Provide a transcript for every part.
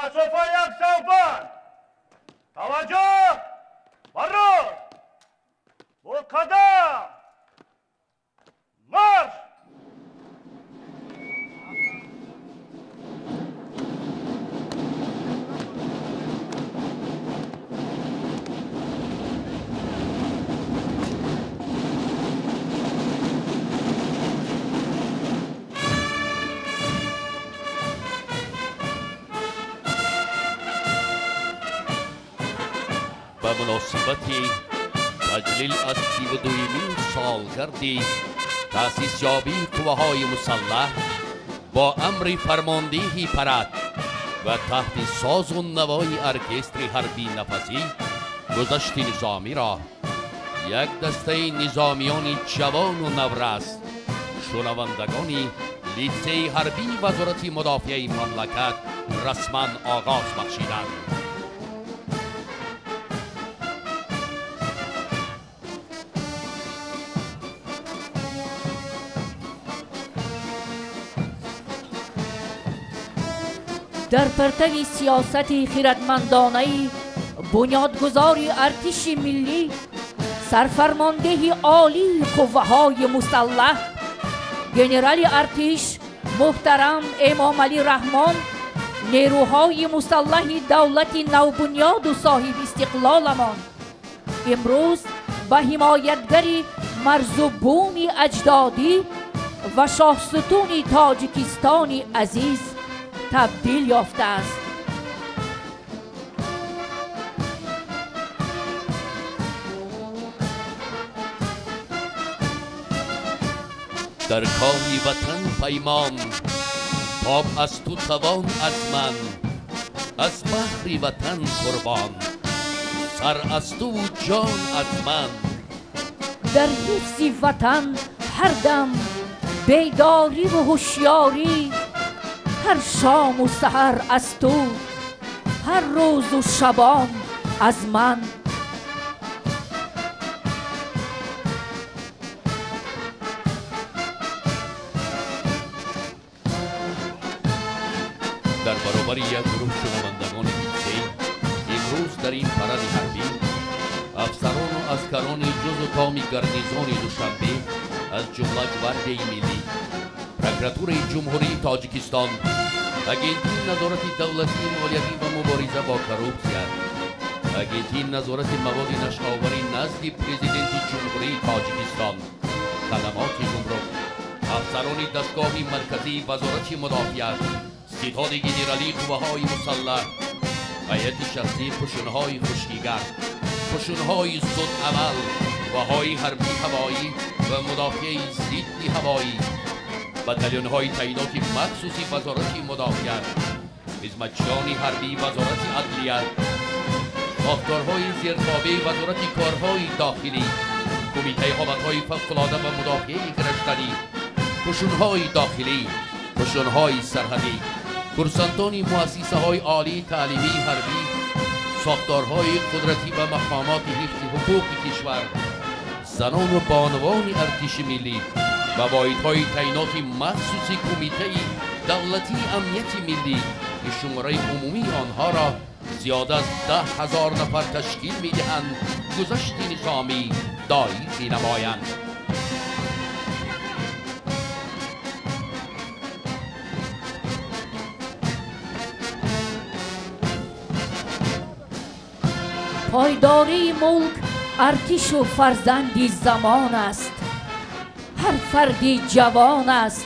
پاسوفا یک سوفان توجه برو قدم مارش به مناسبت تجلیل از 32مین سالگرد تأسیس یابی قوه‌های مسلح با امر فرماندهی پرد و تحت ساز و نوای ارکستر حربی نفسی گذشت نظامی را یک دسته نظامیان جوان و نورست شنوندگان لیسه حربی وزارت مدافع مملکت رسما آغاز بخشیدند. در پرتو سیاست خردمندانه بنیادگذار ارتش ملی سرفرمانده عالی قوه‌های مسلح ژنرال ارتش محترم امام علی رحمان نیروهای مسلح دولت نوبنیاد و صاحب استقلالمان امروز به حمایتگری مرزبون اجدادی و شاهستون تاجیکستان عزیز تبدیل یافته است. در کاری وطن پیمان تاب از تو توان از من از بحر وطن قربان سر از تو و جان از من در حفظ وطن هر دم بیداری و هوشیاری هر شام و سحر از تو هر روز و شبان از من در برابر یک گروه شنوندگان لیسه امروز در این پرد حربی افسران و عسکران جز و تام گارنیزون دوشنبه از جمله گوارد ملی پروکراتور جمهوری تاجیکستان اگنتی نظارت دولتی مالیاتی و مبارزه با کروپسیا اگنتی نظارت مواد نشآوری نزد پرزیدنت جمهوری تاجیکستان خدمات گمرک افسران دستگاه مرکزی وزارت مدافعت ستاد ژنرالی قوه‌های مسلح هیئت شخصی قشون‌های خشکیگر قشون‌های زود عمل قوه‌های حربی هوایی و مدافع ضد هوایی بتالون‌های تعینات مخصوصی وزارت مدافعت خدمتچیان حربی وزارت عدلیه ساختارهای زیرتابع وزارت کارهای داخلی کمیته حالت‌های فوق‌العاده و مدافع گرشتنی قشون‌های داخلی قشون‌های سرحدی کورسانتان مؤسسه‌های عالی تعلیمی حربی ساختارهای قدرتی و مقامات حفظ حقوق کشور زنان و بانوان ارتش ملی و واحدهای تعینات مخصوصی کمیته دولتی امنیت ملی که شماره عمومی آنها را زیاده از 10,000 نفر تشکیل می‌دهند گذشت نظامی دایی می‌نمایند. پایداری ملک ارتش و فرزندی زمان است هر فردی جوان است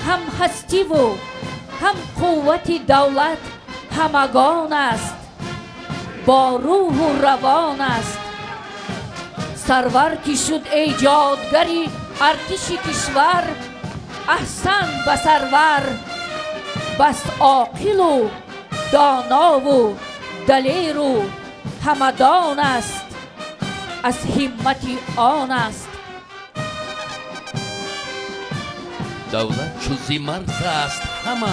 هم هستی و هم قوت دولت همگان است با روح و روان است سرور که شد ایجادگری ارتش کشور احسن به سرور بس عاقل و دانا و دلیر و همدان است از همت آن است دولت چو زی مرز است همه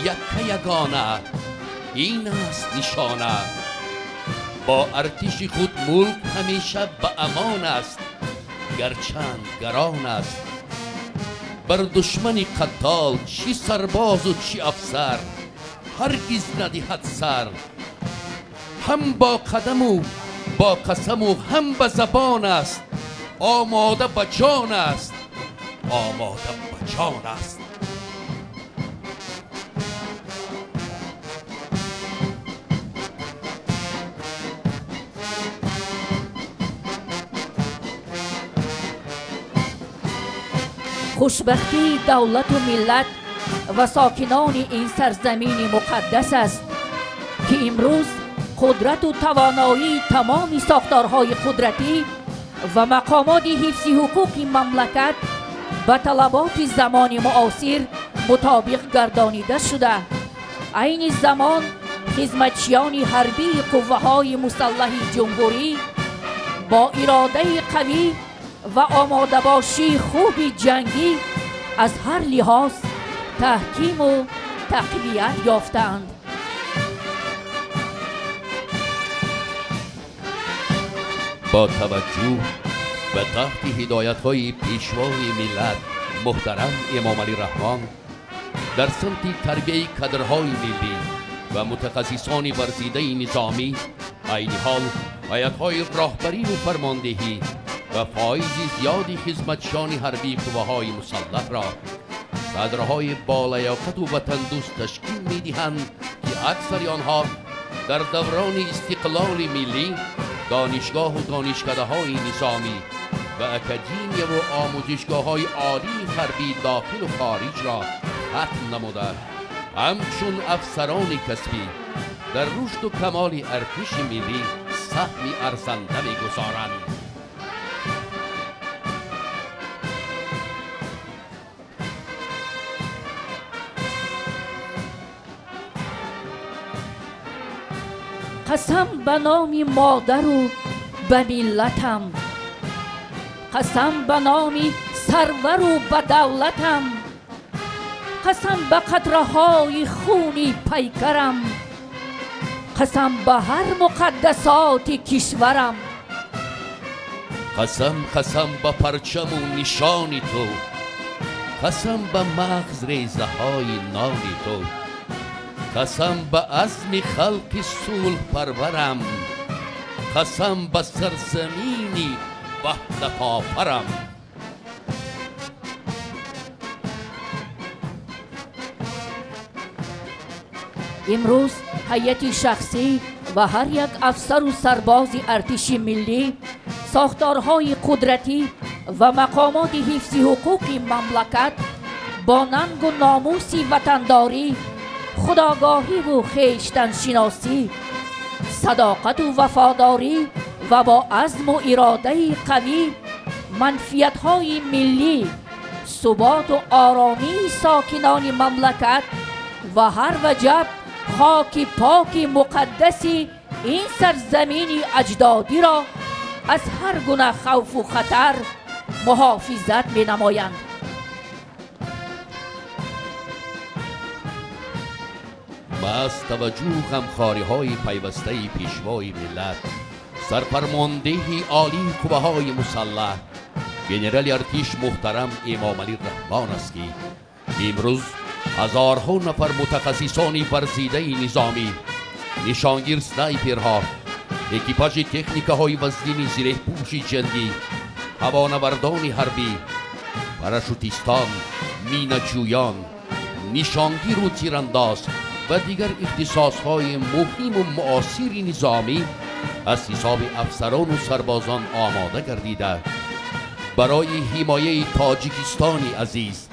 یک یگانه این است نشانه با ارتش خود ملک همیشه به امان است گرچند گران است بر دشمن قتال چی سرباز و چی افسر هرگز ندهد سر. هم با قدم و با قسم و هم به زبان است، آماده به جان است، آماده به جان است. خوشبختی دولت و ملت و ساکنان این سرزمین مقدس است که امروز قدرت و توانایی تمام ساختارهای قدرتی و مقامات حفظ حقوق مملکت به طلبات زمان معاصر مطابق گردانیده شده. عین زمان خدمتچیان حربی قوه‌های مسلح جمهوری با اراده قوی و آماده باشی خوب جنگی از هر لحاظ تحکیم و تقویت یافتند. با توجه به تحت هدایت‌های پیشوای ملت محترم امام علی رحمان در سمت تربیه کادرهای ملی و متخصصان ورزیده نظامی، عین حال هیئت‌های راهبری و فرماندهی و فایز زیادی خدمتشان حربی قوه‌های مسلح را کادرهای بالیاقت و وطندوست تشکیل می‌دهند که اکثر آنها در دوران استقلال ملی دانشگاه و دانشکده‌های نظامی و اکادمی و آموزشگاه‌های عالی حربی داخل و خارج را ختم نموده، همچون افسران کسبی در رشد و کمال ارتش ملی سهمی ارزنده می‌گذارند. قسم به نام مادر و به ملتم، قسم به نام سرور و به دولتم، قسم به قطره‌های خونی پیکرم، قسم به هر مقدسات کشورم. قسم به پرچم و نشان تو، قسم به مغز ریزه های نان تو، قسم به عزم خلق صلح پرورم، قسم به سرزمینی وحدت آفرم. امروز هیئت شخصی و هر یک افسر و سرباز ارتش ملی ساختارهای قدرتی و مقامات حفظ حقوق مملکت با ننگ و ناموس وطنداری، خودآگاهی و خویشتن شناسی، صداقت و وفاداری و با عزم و اراده قوی منفیت‌های ملی، ثبات و آرامی ساکنان مملکت و هر وجب خاک پاک مقدس این سرزمین اجدادی را از هر گونه خوف و خطر محافظت می نمایند. از توجه غمخواری پیوسته پیشوای ملت، سرفرمانده عالی قوه‌های مسلح ژنرال ارتش محترم امام علی رحمان است که امروز هزارها نفر متخصصان ورزیده نظامی، نشانگیر سنایپرها، اکیپاژ تکنیک‌های وزین زره پوش جنگی، هوانوردان حربی، پاراشوتیستان، مینه‌جویان، نشانگیر و تیرانداز و دیگر اختصاص‌های مهم و معاصر نظامی از حساب افسران و سربازان آماده گردیده برای حمایه تاجیکستان عزیز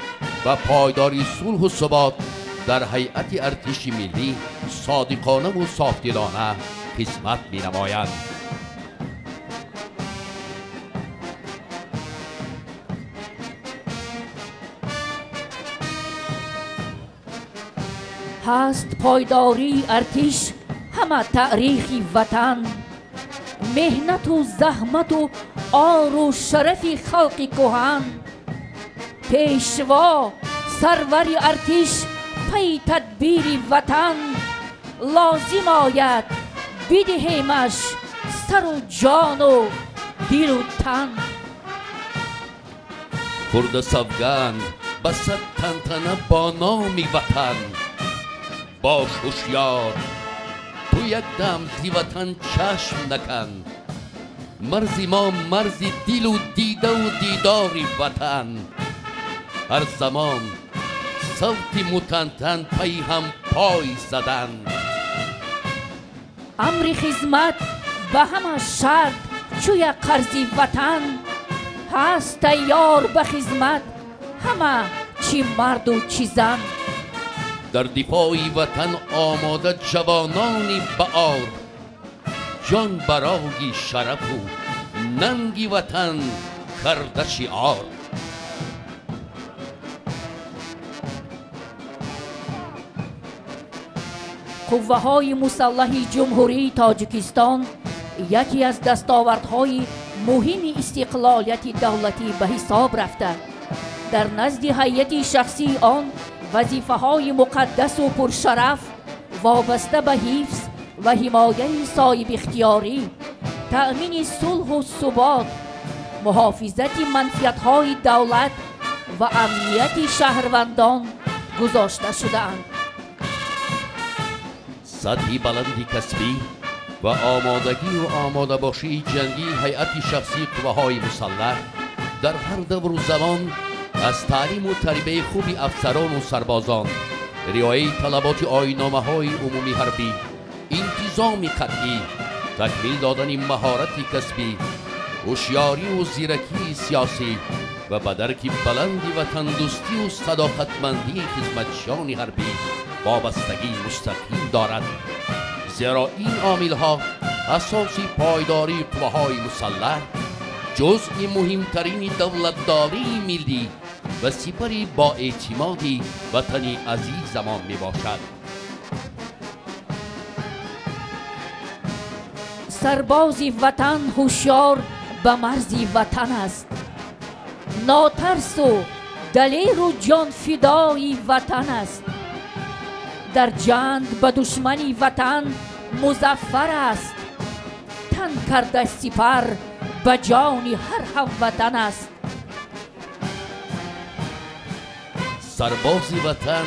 و پایداری صلح و ثبات در هیئت ارتش ملی صادقانه و صافدلانه خدمت می‌نمایند. هست پایداری ارتش همه تاریخ وطن، مهنت و زحمت و آر و شرف خلق کهن. پیشوا سرور ارتش پی تدبیر وطن، لازم آید بدهیمش سر و جان و دل و تن. کرد سوگند به صد تنتنه با نام وطن، باش هوشیار، تو یک دم زی وطن چشم نکن. مرزی ما مرزی دل و دیده و دیداری وطن. هر زمان صوتی متنتن پی هم پای زدن. امر خدمت به همه شرط چوی قرضی وطن. هست تیار به خدمت همه چی مرد و چی زن. در دفاع وطن آماده جوانانی بهار، جان برای شرف و ننگی وطن کرده شعار. قوه های مسلح جمهوری تاجیکستان یکی از دستاوردهای مهم استقلالیت دولتی به حساب رفته. در نزد هیئت شخصی آن وظیفه های مقدس و پرشرف وابسته به حفظ و حمایت صاحب اختیاری، تأمین صلح و ثبات، محافظت منفعت های دولت و امنیت شهروندان گذاشته شده‌اند. سطح بلندی کسبی و آمادگی و آماده باشی جنگی هیئت شخصی قوه‌های مسلح در هر دور و زمان از تعلیم و تربیت خوبی افسران و سربازان، رعایت طلبات آیین‌نامه‌های عمومی حربی، انتظام قطعی، تکمیل دادن مهارت کسبی، هوشیاری و زیرکی سیاسی و به درک بلندی و تندرستی و صداقتمندی خدمتچیان حربی وابستگی مستقیم دارد. زیرا این عامل‌ها اساس پایداری قوه‌های مسلح، جزء مهمترین دولتداری ملی و سپری با اعتمادی وطنی عزیزمان می باشد. سرباز وطن هوشیار به مرزی وطن است. ناترس و دلیر و جان فدای وطن است. در جنگ به دشمنی وطن مظفر است. تن کرده سپر به جان هر هموطن است. سرباز وطن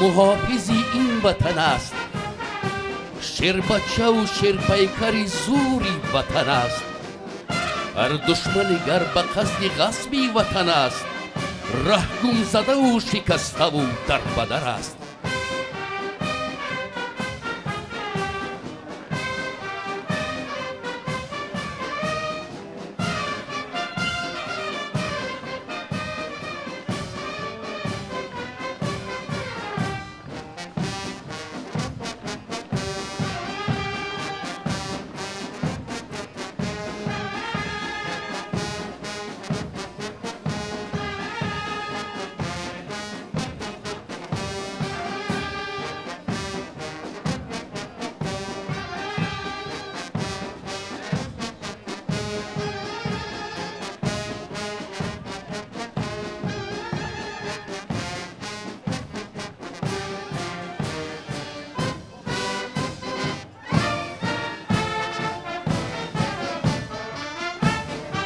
محافظی این وطن است. شیربچه و شیرپیکر زوری وطن است. هر دشمن گر به قصد غصبی وطن است. ره گم زده و شکسته و در بدر است.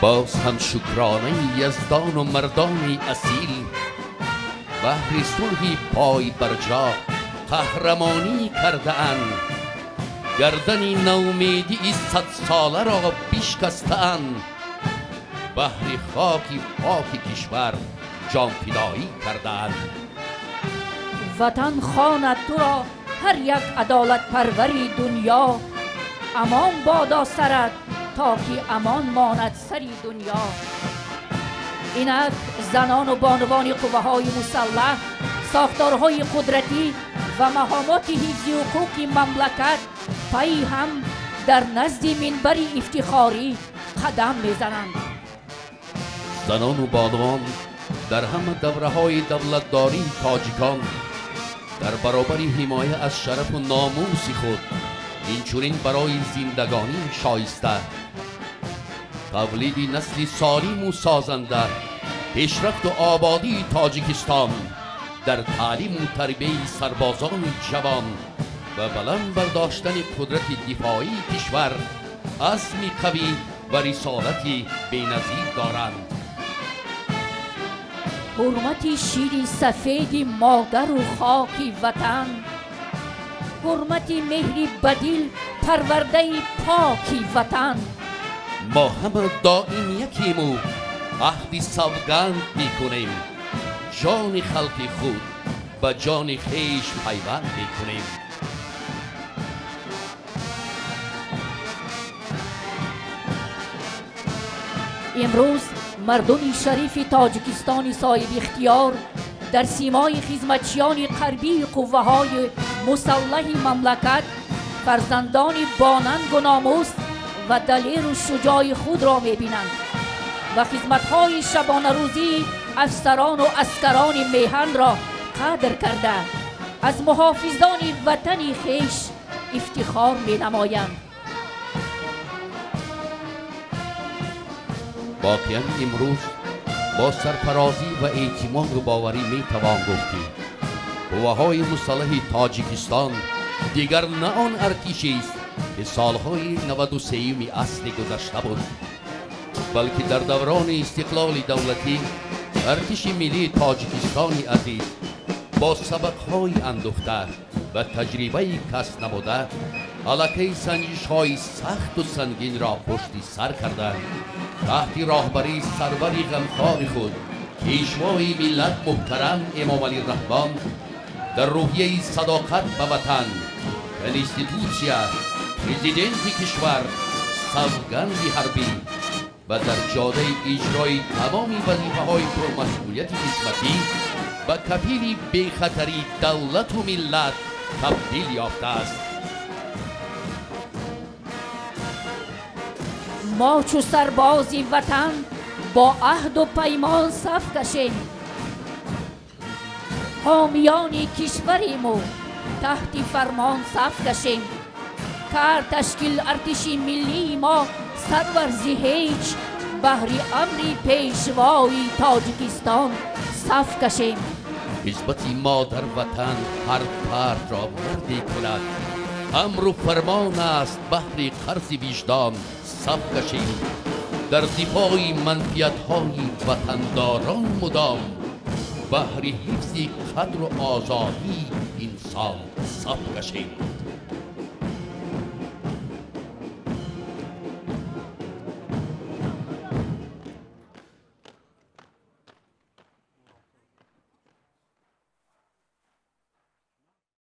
باز هم شکرانه یزدان و مردان اصیل، بهر صلح پای برجا قهرمانی کرده اند. گردن نومیدی 100 ساله را بشکسته اند. بهر خاک پاک کشور جان فدایی کرده اند. وطن خواند تو را هر یک عدالت پروری دنیا. امان بادا سرت تا که امان ماند سری دنیا. اینک زنان و بانوان قوه‌های مسلح، ساختارهای قدرتی و مهامات حفظ حقوق مملکت پی هم در نزد منبر افتخاری قدم میزنند. زنان و بانوان در همه دوره‌های دولتداری تاجیکان در برابر حمایت از شرف و ناموس خود اینچنین برای زندگانی شایسته تولید نسل سالم و سازنده، پیشرفت و آبادی تاجیکستان در تعلیم و تربیت سربازان جوان و بلند برداشتن قدرت دفاعی کشور عزمی قوی و رسالتی بی‌نظیر دارند. حرمت شیر سفید مادر و خاک وطن حرمت مهری بدیل پرورده پاکی وطن. ما همه دائم یکیم و عهدی سوگند میکنیم، جان خلق خود به جان خویش پیوند میکنیم. امروز مردم شریف تاجیکستان صاحب اختیار در سیمای خدمتچیان غربی قوه‌های مسلح مملکت فرزندان باننگ و ناموس و دلیر و شجاع خود را می‌بینند و خدمت‌های شبانه روزی افسران و عسکران میهن را قدر کرده از محافظان وطن خویش افتخار می‌نمایند. واقعا امروز با سرفرازی و اعتماد و باوری می توان گفتیم قوه‌های مسلح تاجیکستان دیگر نه آن ارتشی است که سالهای 93 اصل گذشته بود، بلکه در دوران استقلال دولتی ارتش ملی تاجیکستان عزیز با سبقهای اندوخته و تجربه کسب نموده علاقه سنجش‌های سخت و سنگین را پشت سر کرده تحت راهبری سرور غمخوار خود پیشوای ملت محترم امام علی رحمان در روحیه صداقت به وطن کنستیتوسیا پرزیدنت کشور سوگند حربی و در جاده اجرای تمام وظیفه‌های پرمسئولیت خدمتی به کفیل بی‌خطری دولت و ملت تبدیل یافته است. ما چو سربازی وطن با عهد و پیمان صف کشیم، حامیان کشوریم و تحت فرمان صف کشیم. کار تشکیل ارتش ملی ما سرورزی هیچ بهر امر پیشوای تاجیکستان صف کشیم. خدمت ما در وطن هر فرد را مردی کند، امر و فرمان است بهر قرض وجدان صف کشیم. در دفاع منفیت‌های وطنداران مدام بهر حفظ قدر و آزادی انسان صف کشیم.